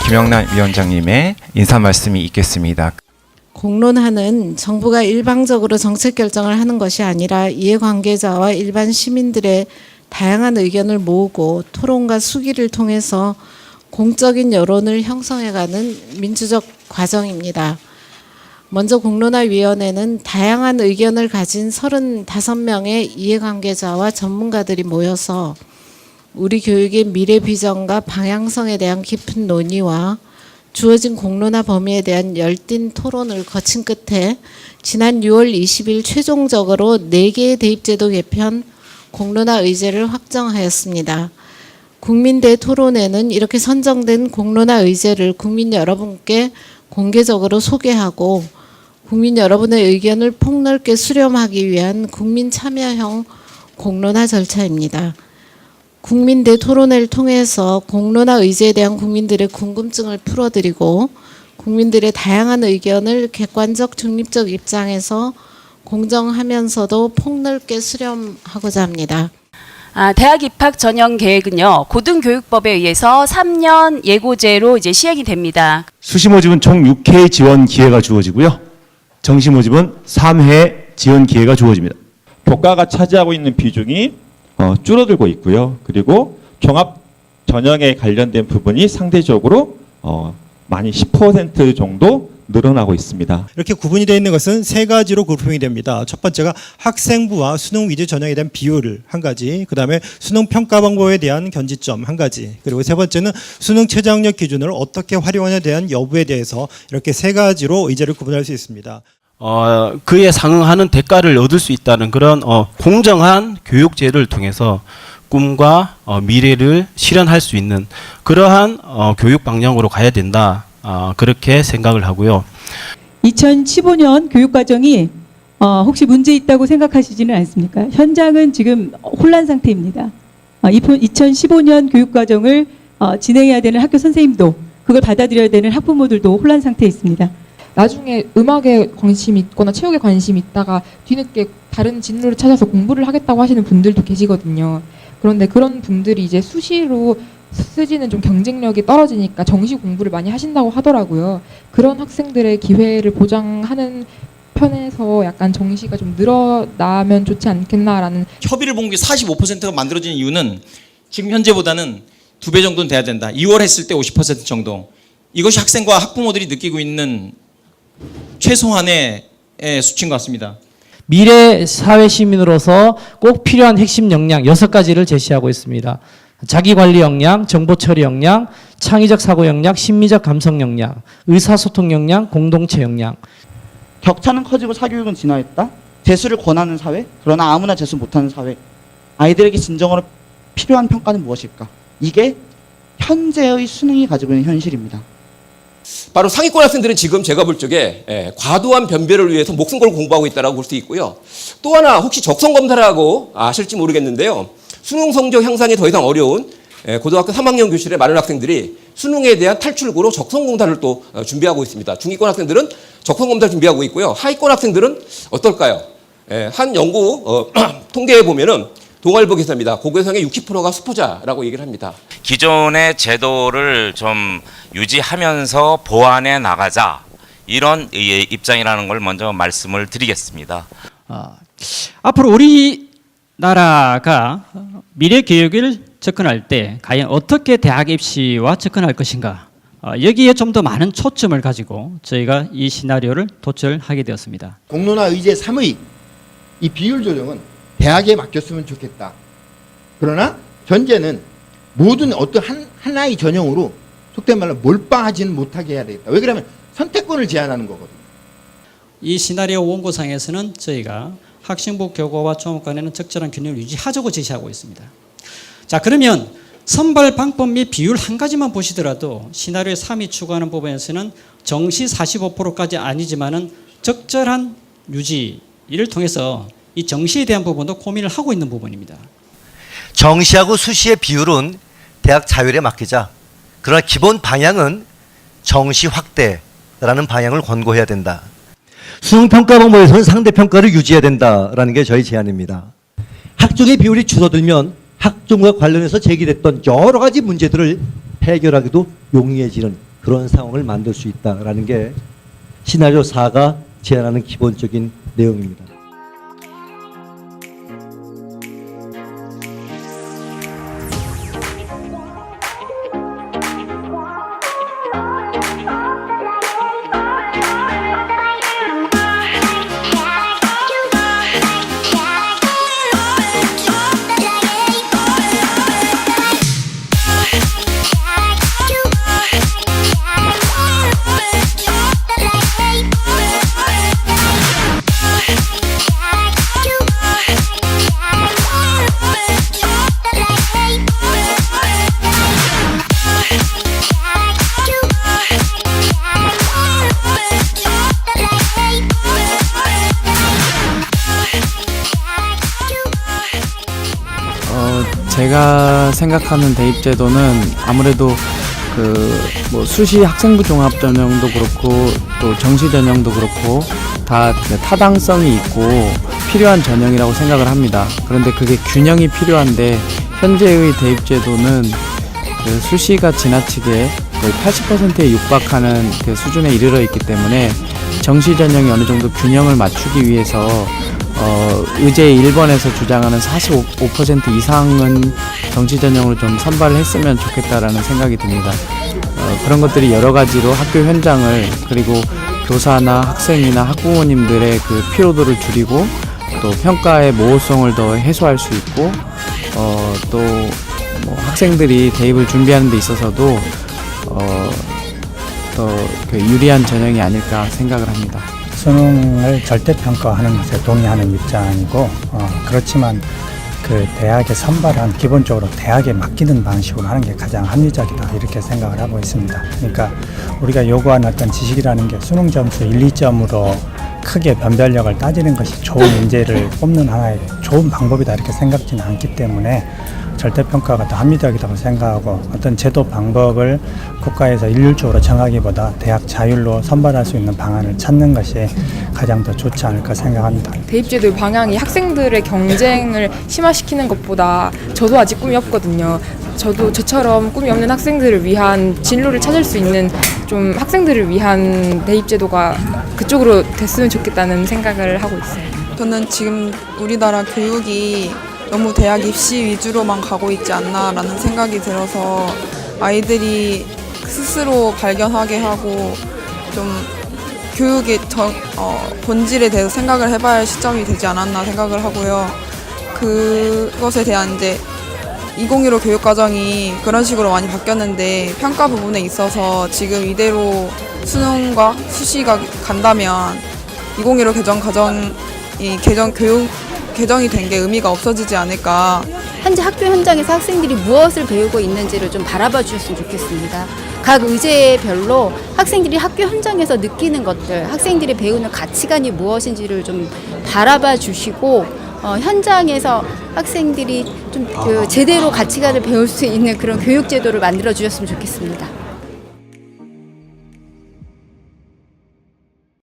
김영란 위원장님의 인사 말씀이 있겠습니다. 공론화는 정부가 일방적으로 정책 결정을 하는 것이 아니라 이해관계자와 일반 시민들의 다양한 의견을 모으고 토론과 수기를 통해서 공적인 여론을 형성해가는 민주적 과정입니다. 먼저 공론화위원회는 다양한 의견을 가진 35명의 이해관계자와 전문가들이 모여서 우리 교육의 미래 비전과 방향성에 대한 깊은 논의와 주어진 공론화 범위에 대한 열띤 토론을 거친 끝에 지난 6월 20일 최종적으로 4개의 대입제도 개편 공론화 의제를 확정하였습니다. 국민대 토론회는 이렇게 선정된 공론화 의제를 국민 여러분께 공개적으로 소개하고 국민 여러분의 의견을 폭넓게 수렴하기 위한 국민 참여형 공론화 절차입니다. 국민대 토론회를 통해서 공론화 의제에 대한 국민들의 궁금증을 풀어드리고 국민들의 다양한 의견을 객관적 중립적 입장에서 공정하면서도 폭넓게 수렴하고자 합니다. 대학 입학 전형 계획은요, 고등교육법에 의해서 3년 예고제로 이제 시행이 됩니다. 수시 모집은 총 6회 지원 기회가 주어지고요. 정시 모집은 3회 지원 기회가 주어집니다. 교과가 차지하고 있는 비중이 줄어들고 있고요. 그리고 종합 전형에 관련된 부분이 상대적으로 많이 10% 정도 늘어나고 있습니다. 이렇게 구분이 되어 있는 것은 세 가지로 구분이 됩니다. 첫 번째가 학생부와 수능 위주 전형에 대한 비율을 한 가지, 그 다음에 수능 평가 방법에 대한 견지점 한 가지, 그리고 세 번째는 수능 최저학력 기준을 어떻게 활용하냐에 대한 여부에 대해서 이렇게 세 가지로 의제를 구분할 수 있습니다. 그에 상응하는 대가를 얻을 수 있다는 그런 공정한 교육제를 통해서 꿈과 미래를 실현할 수 있는 그러한 교육 방향으로 가야 된다. 그렇게 생각을 하고요. 2015년 교육과정이 혹시 문제 있다고 생각하시지는 않습니까? 현장은 지금 혼란 상태입니다. 2015년 교육과정을 진행해야 되는 학교 선생님도 그걸 받아들여야 되는 학부모들도 혼란 상태에 있습니다. 나중에 음악에 관심이 있거나 체육에 관심이 있다가 뒤늦게 다른 진로를 찾아서 공부를 하겠다고 하시는 분들도 계시거든요. 그런데 그런 분들이 이제 수시로 쓰지는 좀 경쟁력이 떨어지니까 정시 공부를 많이 하신다고 하더라고요. 그런 학생들의 기회를 보장하는 편에서 약간 정시가 좀 늘어나면 좋지 않겠나라는. 협의를 본 게 45%가 만들어진 이유는 지금 현재보다는 2배 정도는 돼야 된다. 2월 했을 때 50% 정도. 이것이 학생과 학부모들이 느끼고 있는 최소한의 수치인 것 같습니다. 미래 사회 시민으로서 꼭 필요한 핵심 역량 6가지를 제시하고 있습니다. 자기관리 역량, 정보처리 역량, 창의적 사고 역량, 심리적 감성 역량, 의사소통 역량, 공동체 역량. 격차는 커지고 사교육은 진화했다. 재수를 권하는 사회, 그러나 아무나 재수 못하는 사회. 아이들에게 진정으로 필요한 평가는 무엇일까? 이게 현재의 수능이 가지고 있는 현실입니다. 바로 상위권 학생들은 지금 제가 볼 적에 과도한 변별을 위해서 목숨 걸고 공부하고 있다고 볼 수 있고요. 또 하나 혹시 적성 검사를 하고 아실지 모르겠는데요. 수능 성적 향상이 더 이상 어려운 고등학교 3학년 교실의 많은 학생들이 수능에 대한 탈출구로 적성 검사를 또 준비하고 있습니다. 중위권 학생들은 적성 검사를 준비하고 있고요. 하위권 학생들은 어떨까요? 한 연구 통계에 보면은 동아일보 기사입니다. 고교생의 60%가 수포자라고 얘기를 합니다. 기존의 제도를 좀 유지하면서 보완해 나가자, 이런 입장이라는 걸 먼저 말씀을 드리겠습니다. 앞으로 우리나라가 미래 교육을 접근할 때 과연 어떻게 대학 입시와 접근할 것인가, 여기에 좀 더 많은 초점을 가지고 저희가 이 시나리오를 도출하게 되었습니다. 공론화 의제 3의 이 비율 조정은 대학에 맡겼으면 좋겠다. 그러나 현재는 모든 어떤 하나의 전형으로 속된 말로 몰빵하지는 못하게 해야 되겠다. 왜 그러면 선택권을 제한하는 거거든요. 이 시나리오 원고상에서는 저희가 학생부 교과와 초급 간에는 적절한 균형을 유지하자고 제시하고 있습니다. 자, 그러면 선발 방법 및 비율 한 가지만 보시더라도 시나리오 3이 추구하는 부분에서는 정시 45%까지 아니지만은 적절한 유지를 통해서 이 정시에 대한 부분도 고민을 하고 있는 부분입니다. 정시하고 수시의 비율은 대학 자율에 맡기자. 그러나 기본 방향은 정시 확대라는 방향을 권고해야 된다. 수능 평가 방법에서는 상대 평가를 유지해야 된다라는 게 저희 제안입니다. 학종의 비율이 줄어들면 학종과 관련해서 제기됐던 여러 가지 문제들을 해결하기도 용이해지는 그런 상황을 만들 수 있다라는 게 시나리오 4가 제안하는 기본적인 내용입니다. 제가 생각하는 대입제도는 아무래도 뭐 수시 학생부 종합 전형도 그렇고 또 정시 전형도 그렇고 다 타당성이 있고 필요한 전형이라고 생각을 합니다. 그런데 그게 균형이 필요한데 현재의 대입제도는 수시가 지나치게 거의 80%에 육박하는 수준에 이르러 있기 때문에 정시 전형이 어느 정도 균형을 맞추기 위해서 의제 1번에서 주장하는 45% 이상은 정시 전형으로 좀 선발을 했으면 좋겠다라는 생각이 듭니다. 그런 것들이 여러 가지로 학교 현장을 그리고 교사나 학생이나 학부모님들의 그 피로도를 줄이고 또 평가의 모호성을 더 해소할 수 있고 또 뭐 학생들이 대입을 준비하는 데 있어서도 더 유리한 전형이 아닐까 생각을 합니다. 수능을 절대평가하는 것에 동의하는 입장이고 그렇지만 그 대학에 선발한 기본적으로 대학에 맡기는 방식으로 하는 게 가장 합리적이다 이렇게 생각을 하고 있습니다. 그러니까 우리가 요구하는 어떤 지식이라는 게 수능 점수 1, 2점으로 크게 변별력을 따지는 것이 좋은 인재를 뽑는 하나의 좋은 방법이다 이렇게 생각지는 않기 때문에 절대평가가 더 합리적이라고 생각하고 어떤 제도 방법을 국가에서 일률적으로 정하기보다 대학 자율로 선발할 수 있는 방안을 찾는 것이 가장 더 좋지 않을까 생각합니다. 대입제도의 방향이 학생들의 경쟁을 심화시키는 것보다 저도 아직 꿈이 없거든요. 저처럼 꿈이 없는 학생들을 위한 진로를 찾을 수 있는 좀 학생들을 위한 대입제도가 그쪽으로 됐으면 좋겠다는 생각을 하고 있어요. 저는 지금 우리나라 교육이 너무 대학 입시 위주로만 가고 있지 않나라는 생각이 들어서 아이들이 스스로 발견하게 하고 좀 교육의 본질에 대해서 생각을 해봐야 할 시점이 되지 않았나 생각을 하고요. 그것에 대한 이제 2015 교육과정이 그런 식으로 많이 바뀌었는데 평가 부분에 있어서 지금 이대로 수능과 수시가 간다면 2015 개정이 된 게 의미가 없어지지 않을까. 현재 학교 현장에서 학생들이 무엇을 배우고 있는지를 좀 바라봐 주셨으면 좋겠습니다. 각 의제별로 학생들이 학교 현장에서 느끼는 것들, 학생들이 배우는 가치관이 무엇인지를 좀 바라봐 주시고 현장에서 학생들이 좀 제대로 가치관을 배울 수 있는 그런 교육 제도를 만들어 주셨으면 좋겠습니다.